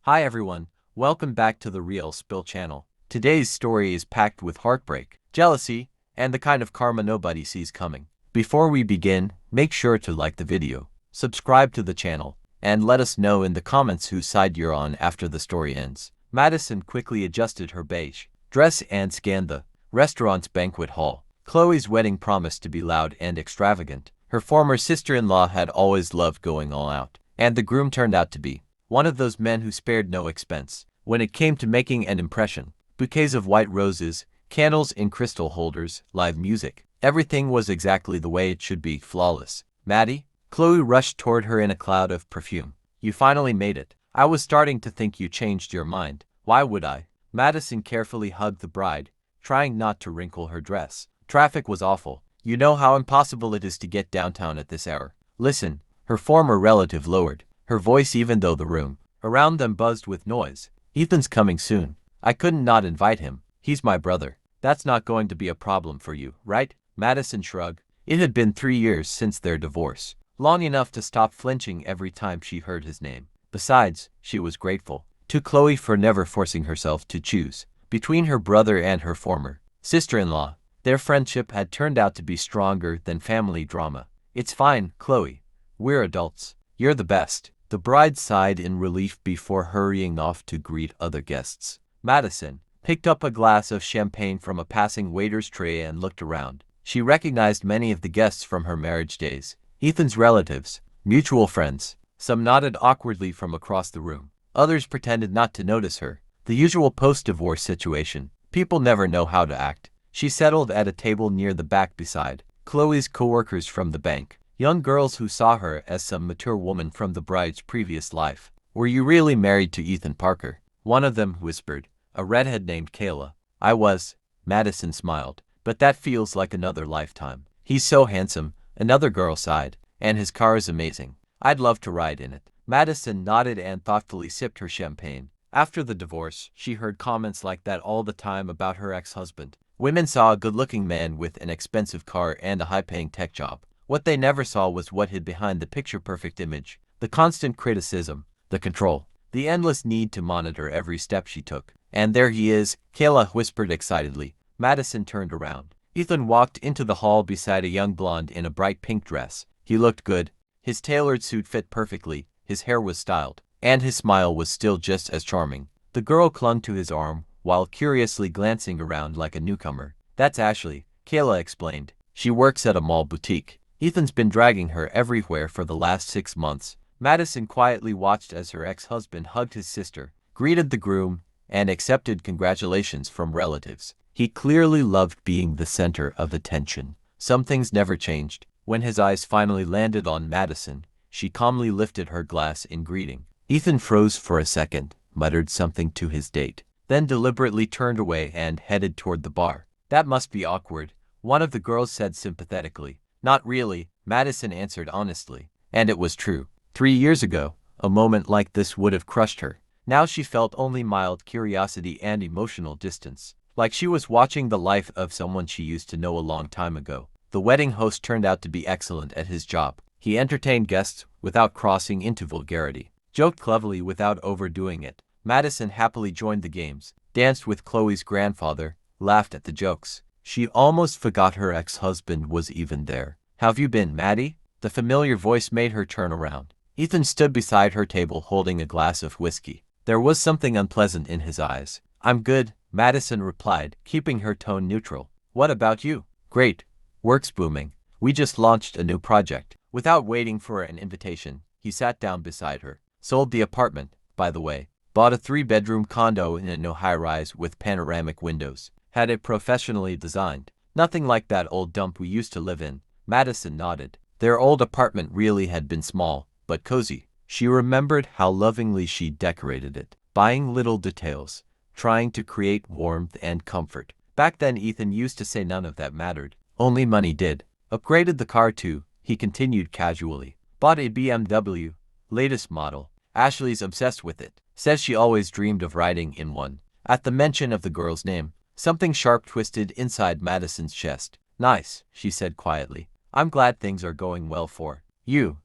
Hi everyone, welcome back to the Real Spill channel. Today's story is packed with heartbreak, jealousy, and the kind of karma nobody sees coming. Before we begin, make sure to like the video, subscribe to the channel, and let us know in the comments whose side you're on after the story ends. Madison quickly adjusted her beige dress and scanned the restaurant's banquet hall. Chloe's wedding promised to be loud and extravagant. Her former sister-in-law had always loved going all out, and the groom turned out to be one of those men who spared no expense. When it came to making an impression, bouquets of white roses, candles in crystal holders, live music, everything was exactly the way it should be, flawless. Maddie? Chloe rushed toward her in a cloud of perfume. You finally made it. I was starting to think you changed your mind. Why would I? Madison carefully hugged the bride, trying not to wrinkle her dress. Traffic was awful. You know how impossible it is to get downtown at this hour. Listen, her former relative lowered her voice even though the room around them buzzed with noise. Ethan's coming soon. I couldn't not invite him. He's my brother. That's not going to be a problem for you, right? Madison shrugged. It had been 3 years since their divorce, long enough to stop flinching every time she heard his name. Besides, she was grateful to Chloe for never forcing herself to choose between her brother and her former sister-in-law. Their friendship had turned out to be stronger than family drama. It's fine, Chloe. We're adults. You're the best. The bride sighed in relief before hurrying off to greet other guests. Madison picked up a glass of champagne from a passing waiter's tray and looked around. She recognized many of the guests from her marriage days. Ethan's relatives, mutual friends. Some nodded awkwardly from across the room. Others pretended not to notice her. The usual post-divorce situation. People never know how to act. She settled at a table near the back beside Chloe's co-workers from the bank. Young girls who saw her as some mature woman from the bride's previous life. Were you really married to Ethan Parker? One of them whispered, a redhead named Kayla. I was. Madison smiled. But that feels like another lifetime. He's so handsome, another girl sighed, and his car is amazing. I'd love to ride in it. Madison nodded and thoughtfully sipped her champagne. After the divorce, she heard comments like that all the time about her ex-husband. Women saw a good-looking man with an expensive car and a high-paying tech job. What they never saw was what hid behind the picture-perfect image. The constant criticism, the control, the endless need to monitor every step she took. And there he is, Kayla whispered excitedly. Madison turned around. Ethan walked into the hall beside a young blonde in a bright pink dress. He looked good. His tailored suit fit perfectly, his hair was styled, and his smile was still just as charming. The girl clung to his arm, while curiously glancing around like a newcomer. That's Ashley, Kayla explained. She works at a mall boutique. Ethan's been dragging her everywhere for the last 6 months. Madison quietly watched as her ex-husband hugged his sister, greeted the groom, and accepted congratulations from relatives. He clearly loved being the center of attention. Some things never changed. When his eyes finally landed on Madison, she calmly lifted her glass in greeting. Ethan froze for a second, muttered something to his date, then deliberately turned away and headed toward the bar. That must be awkward, one of the girls said sympathetically. Not really, Madison answered honestly. And it was true. 3 years ago, a moment like this would have crushed her. Now she felt only mild curiosity and emotional distance, like she was watching the life of someone she used to know a long time ago. The wedding host turned out to be excellent at his job. He entertained guests without crossing into vulgarity, joked cleverly without overdoing it. Madison happily joined the games, danced with Chloe's grandfather, laughed at the jokes. She almost forgot her ex-husband was even there. How've you been, Maddie? The familiar voice made her turn around. Ethan stood beside her table holding a glass of whiskey. There was something unpleasant in his eyes. I'm good, Madison replied, keeping her tone neutral. What about you? Great. Work's booming. We just launched a new project. Without waiting for an invitation, he sat down beside her. Sold the apartment, by the way. Bought a 3-bedroom condo in a new high-rise with panoramic windows. Had it professionally designed. Nothing like that old dump we used to live in. Madison nodded. Their old apartment really had been small, but cozy. She remembered how lovingly she decorated it, buying little details, trying to create warmth and comfort. Back then Ethan used to say none of that mattered. Only money did. Upgraded the car too, he continued casually. Bought a BMW, latest model. Ashley's obsessed with it. Says she always dreamed of riding in one. At the mention of the girl's name, something sharp twisted inside Madison's chest. Nice, she said quietly. I'm glad things are going well for you.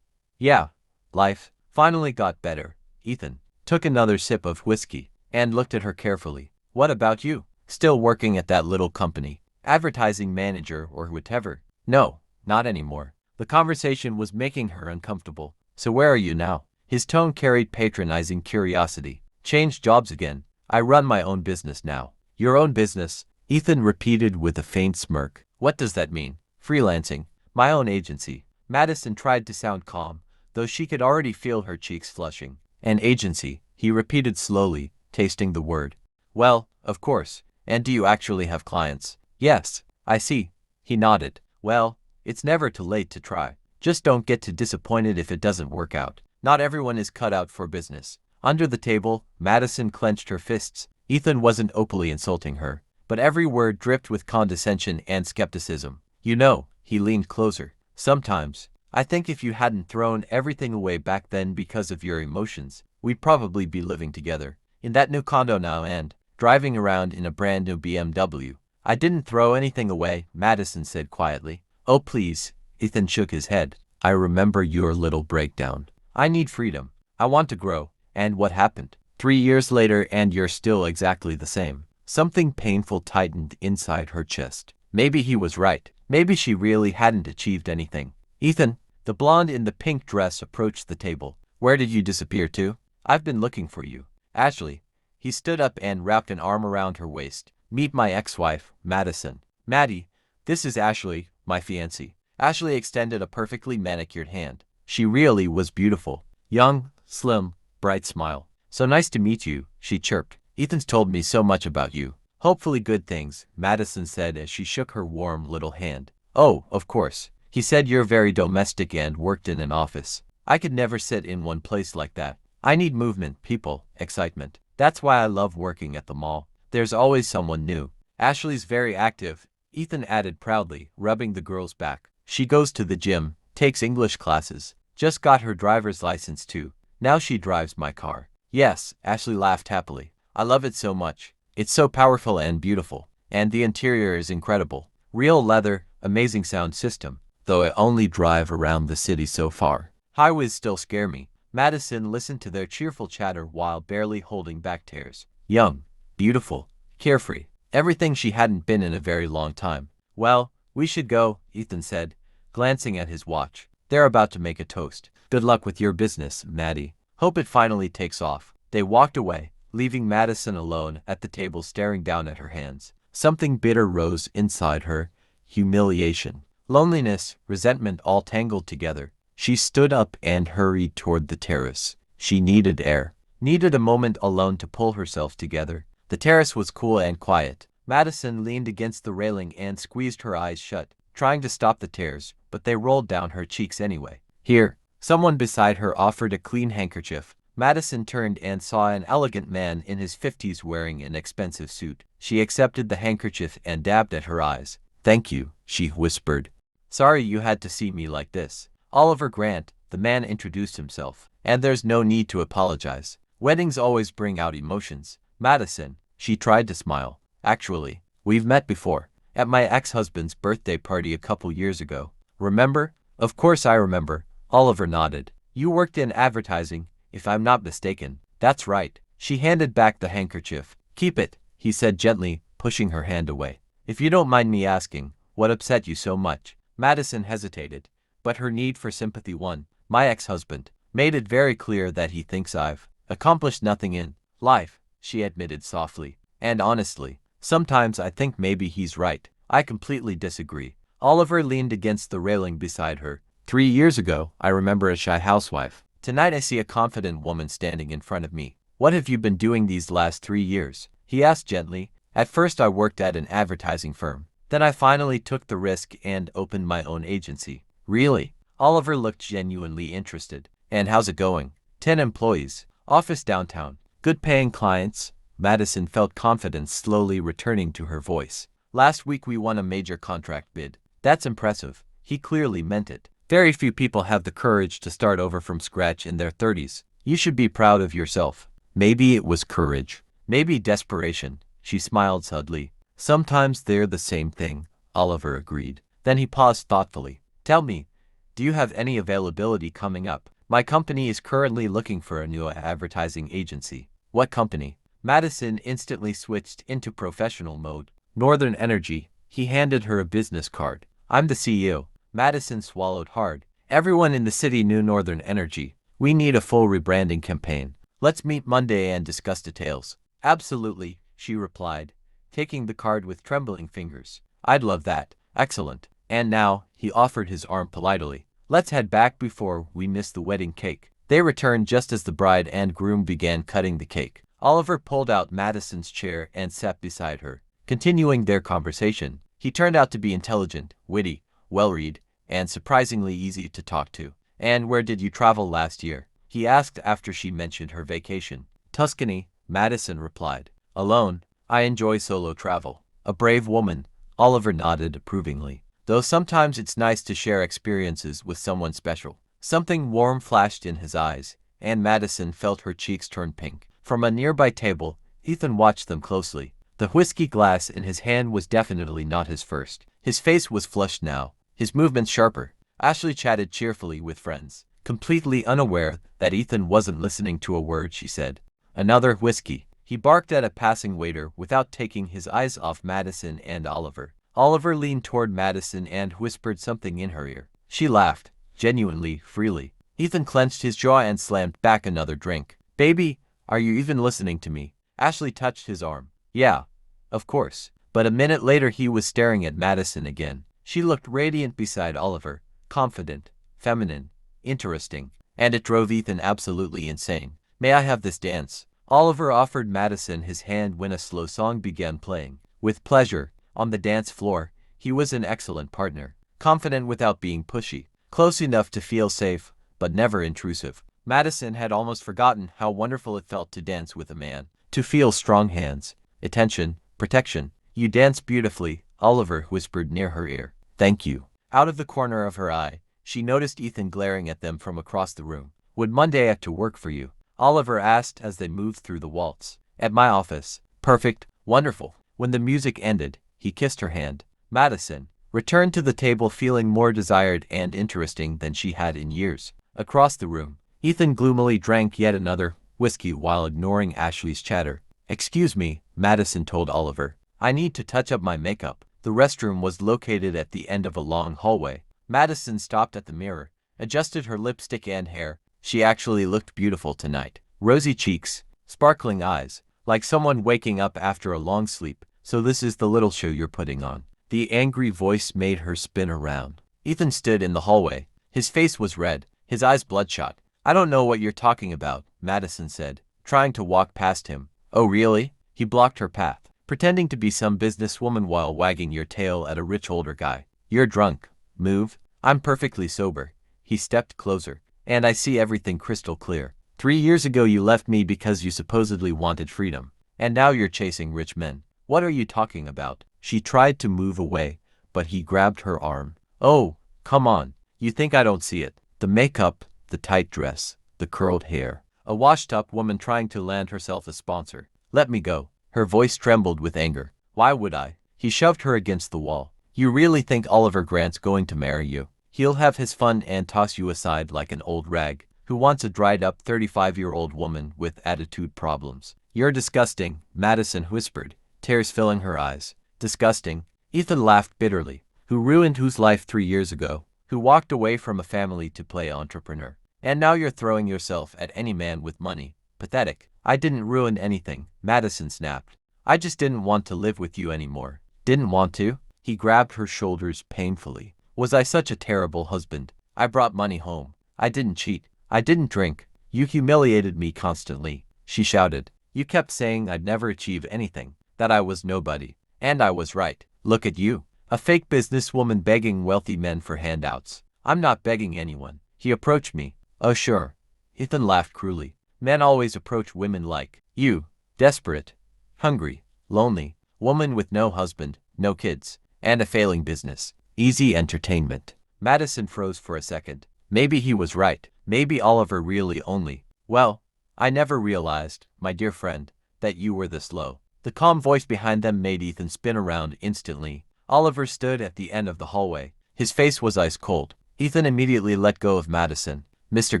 Yeah, life finally got better, Ethan took another sip of whiskey, and looked at her carefully. What about you? Still working at that little company? Advertising manager or whatever? No, not anymore. The conversation was making her uncomfortable. So where are you now? His tone carried patronizing curiosity. Changed jobs again. I run my own business now. Your own business? Ethan repeated with a faint smirk. What does that mean? Freelancing. My own agency. Madison tried to sound calm, though she could already feel her cheeks flushing. An agency, he repeated slowly, tasting the word. Well, of course. And do you actually have clients? Yes, I see. He nodded. Well, it's never too late to try. Just don't get too disappointed if it doesn't work out. Not everyone is cut out for business. Under the table, Madison clenched her fists. Ethan wasn't openly insulting her, but every word dripped with condescension and skepticism. You know, he leaned closer. Sometimes, I think if you hadn't thrown everything away back then because of your emotions, we'd probably be living together in that new condo now and driving around in a brand new BMW. I didn't throw anything away, Madison said quietly. Oh please, Ethan shook his head. I remember your little breakdown. I need freedom. I want to grow. And what happened? 3 years later and you're still exactly the same. Something painful tightened inside her chest. Maybe he was right. Maybe she really hadn't achieved anything. Ethan, the blonde in the pink dress, approached the table. Where did you disappear to? I've been looking for you. Ashley. He stood up and wrapped an arm around her waist. Meet my ex-wife, Madison. Maddie, this is Ashley, my fiancée. Ashley extended a perfectly manicured hand. She really was beautiful. Young, slim, bright smile. So nice to meet you, she chirped. Ethan's told me so much about you. Hopefully good things, Madison said as she shook her warm little hand. Oh, of course. He said you're very domestic and worked in an office. I could never sit in one place like that. I need movement, people, excitement. That's why I love working at the mall. There's always someone new. Ashley's very active, Ethan added proudly, rubbing the girl's back. She goes to the gym, takes English classes, just got her driver's license too. Now she drives my car. Yes, Ashley laughed happily. I love it so much. It's so powerful and beautiful. And the interior is incredible. Real leather, amazing sound system. Though I only drive around the city so far. Highways still scare me. Madison listened to their cheerful chatter while barely holding back tears. Young, beautiful, carefree. Everything she hadn't been in a very long time. Well, we should go, Ethan said, glancing at his watch. They're about to make a toast. Good luck with your business, Maddie. Hope it finally takes off. They walked away, leaving Madison alone at the table staring down at her hands. Something bitter rose inside her. Humiliation, loneliness, resentment all tangled together. She stood up and hurried toward the terrace. She needed air. Needed a moment alone to pull herself together. The terrace was cool and quiet. Madison leaned against the railing and squeezed her eyes shut, trying to stop the tears, but they rolled down her cheeks anyway. Here. Someone beside her offered a clean handkerchief. Madison turned and saw an elegant man in his 50s wearing an expensive suit. She accepted the handkerchief and dabbed at her eyes. Thank you, she whispered. Sorry you had to see me like this. Oliver Grant, the man introduced himself. And there's no need to apologize. Weddings always bring out emotions. Madison, she tried to smile. Actually, we've met before. At my ex-husband's birthday party a couple years ago. Remember? Of course I remember. Oliver nodded. You worked in advertising, if I'm not mistaken. That's right. She handed back the handkerchief. Keep it, he said gently, pushing her hand away. If you don't mind me asking, what upset you so much? Madison hesitated, but her need for sympathy won. My ex-husband made it very clear that he thinks I've accomplished nothing in life, she admitted softly. And honestly, sometimes I think maybe he's right. I completely disagree. Oliver leaned against the railing beside her. 3 years ago, I remember a shy housewife. Tonight I see a confident woman standing in front of me. What have you been doing these last 3 years? He asked gently. At first I worked at an advertising firm. Then I finally took the risk and opened my own agency. Really? Oliver looked genuinely interested. And how's it going? 10 employees. Office downtown. Good paying clients. Madison felt confidence slowly returning to her voice. Last week we won a major contract bid. That's impressive. He clearly meant it. Very few people have the courage to start over from scratch in their 30s. You should be proud of yourself. Maybe it was courage. Maybe desperation. She smiled subtly. Sometimes they're the same thing, Oliver agreed. Then he paused thoughtfully. Tell me, do you have any availability coming up? My company is currently looking for a new advertising agency. What company? Madison instantly switched into professional mode. Northern Energy. He handed her a business card. I'm the CEO. Madison swallowed hard. Everyone in the city knew Northern Energy. We need a full rebranding campaign. Let's meet Monday and discuss details. Absolutely, she replied, taking the card with trembling fingers. I'd love that. Excellent. And now, he offered his arm politely. Let's head back before we miss the wedding cake. They returned just as the bride and groom began cutting the cake. Oliver pulled out Madison's chair and sat beside her, continuing their conversation. He turned out to be intelligent, witty, well-read, and surprisingly easy to talk to. And where did you travel last year? He asked after she mentioned her vacation. Tuscany, Madison replied. Alone, I enjoy solo travel. A brave woman, Oliver nodded approvingly. Though sometimes it's nice to share experiences with someone special. Something warm flashed in his eyes, and Madison felt her cheeks turn pink. From a nearby table, Ethan watched them closely. The whiskey glass in his hand was definitely not his first. His face was flushed now, his movements sharper. Ashley chatted cheerfully with friends, completely unaware that Ethan wasn't listening to a word she said. Another whiskey. He barked at a passing waiter without taking his eyes off Madison and Oliver. Oliver leaned toward Madison and whispered something in her ear. She laughed, genuinely, freely. Ethan clenched his jaw and slammed back another drink. Baby, are you even listening to me? Ashley touched his arm. Yeah, of course. But a minute later he was staring at Madison again. She looked radiant beside Oliver, confident, feminine, interesting, and it drove Ethan absolutely insane. May I have this dance? Oliver offered Madison his hand when a slow song began playing. With pleasure. On the dance floor, he was an excellent partner, confident without being pushy, close enough to feel safe, but never intrusive. Madison had almost forgotten how wonderful it felt to dance with a man, to feel strong hands, attention, protection. You dance beautifully, Oliver whispered near her ear. Thank you. Out of the corner of her eye, she noticed Ethan glaring at them from across the room. Would Monday have to work for you? Oliver asked as they moved through the waltz. At my office. Perfect. Wonderful. When the music ended, he kissed her hand. Madison returned to the table feeling more desired and interesting than she had in years. Across the room, Ethan gloomily drank yet another whiskey while ignoring Ashley's chatter. Excuse me, Madison told Oliver. I need to touch up my makeup. The restroom was located at the end of a long hallway. Madison stopped at the mirror, adjusted her lipstick and hair. She actually looked beautiful tonight. Rosy cheeks, sparkling eyes, like someone waking up after a long sleep. So this is the little show you're putting on. The angry voice made her spin around. Ethan stood in the hallway. His face was red, his eyes bloodshot. I don't know what you're talking about, Madison said, trying to walk past him. Oh really? He blocked her path, pretending to be some businesswoman while wagging your tail at a rich older guy. You're drunk. Move. I'm perfectly sober. He stepped closer. And I see everything crystal clear. 3 years ago you left me because you supposedly wanted freedom. And now you're chasing rich men. What are you talking about? She tried to move away, but he grabbed her arm. Oh, come on. You think I don't see it? The makeup, the tight dress, the curled hair. A washed-up woman trying to land herself a sponsor. Let me go. Her voice trembled with anger. Why would I? He shoved her against the wall. You really think Oliver Grant's going to marry you? He'll have his fun and toss you aside like an old rag who wants a dried-up 35-year-old woman with attitude problems. You're disgusting, Madison whispered, tears filling her eyes. Disgusting. Ethan laughed bitterly. Who ruined whose life 3 years ago? Who walked away from a family to play entrepreneur? And now you're throwing yourself at any man with money. Pathetic. I didn't ruin anything, Madison snapped. I just didn't want to live with you anymore. Didn't want to? He grabbed her shoulders painfully. Was I such a terrible husband? I brought money home. I didn't cheat. I didn't drink. You humiliated me constantly, she shouted. You kept saying I'd never achieve anything, that I was nobody. And I was right. Look at you. A fake businesswoman begging wealthy men for handouts. I'm not begging anyone. He approached me. Oh sure. Ethan laughed cruelly. Men always approach women like you. Desperate. Hungry. Lonely. Woman with no husband, no kids, and a failing business. Easy entertainment. Madison froze for a second. Maybe he was right. Maybe Oliver really only. Well, I never realized, my dear friend, that you were this low. The calm voice behind them made Ethan spin around instantly. Oliver stood at the end of the hallway. His face was ice cold. Ethan immediately let go of Madison, Mr.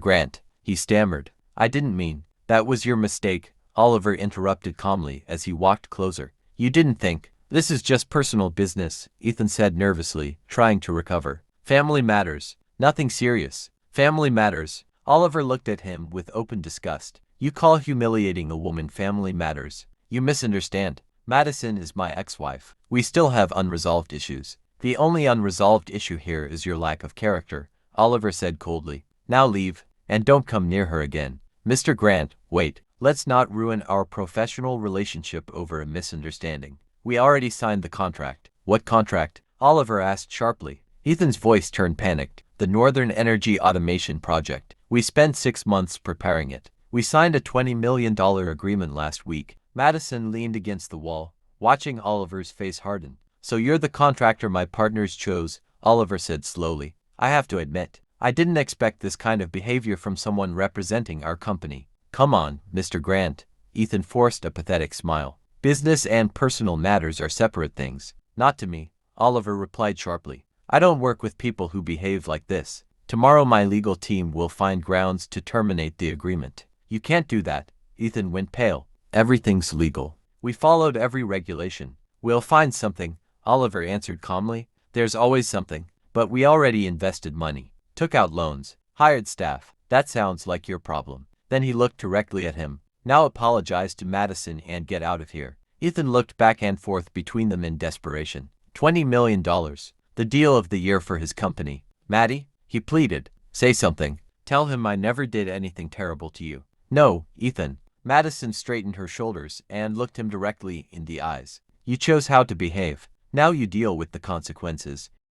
Grant, he stammered. I didn't mean. That was your mistake, Oliver interrupted calmly as he walked closer. You didn't think. This is just personal business, Ethan said nervously, trying to recover. Family matters. Nothing serious. Family matters. Oliver looked at him with open disgust. You call humiliating a woman family matters. You misunderstand. Madison is my ex-wife. We still have unresolved issues. The only unresolved issue here is your lack of character, Oliver said coldly. Now leave, and don't come near her again. Mr. Grant, wait. Let's not ruin our professional relationship over a misunderstanding. We already signed the contract. What contract? Oliver asked sharply. Ethan's voice turned panicked. The Northern Energy Automation Project. We spent 6 months preparing it. We signed a $20 million agreement last week. Madison leaned against the wall, watching Oliver's face harden. So you're the contractor my partners chose, Oliver said slowly. I have to admit, I didn't expect this kind of behavior from someone representing our company. Come on, Mr. Grant. Ethan forced a pathetic smile. Business and personal matters are separate things. Not to me, Oliver replied sharply. I don't work with people who behave like this. Tomorrow my legal team will find grounds to terminate the agreement. You can't do that. Ethan went pale. Everything's legal. We followed every regulation. We'll find something, Oliver answered calmly. There's always something. But we already invested money, took out loans, hired staff. That sounds like your problem. Then he looked directly at him. Now apologize to Madison and get out of here. Ethan looked back and forth between them in desperation. $20 million. The deal of the year for his company. Maddie, he pleaded. Say something. Tell him I never did anything terrible to you. No, Ethan. Madison straightened her shoulders and looked him directly in the eyes. You chose how to behave. Now you deal with the consequences.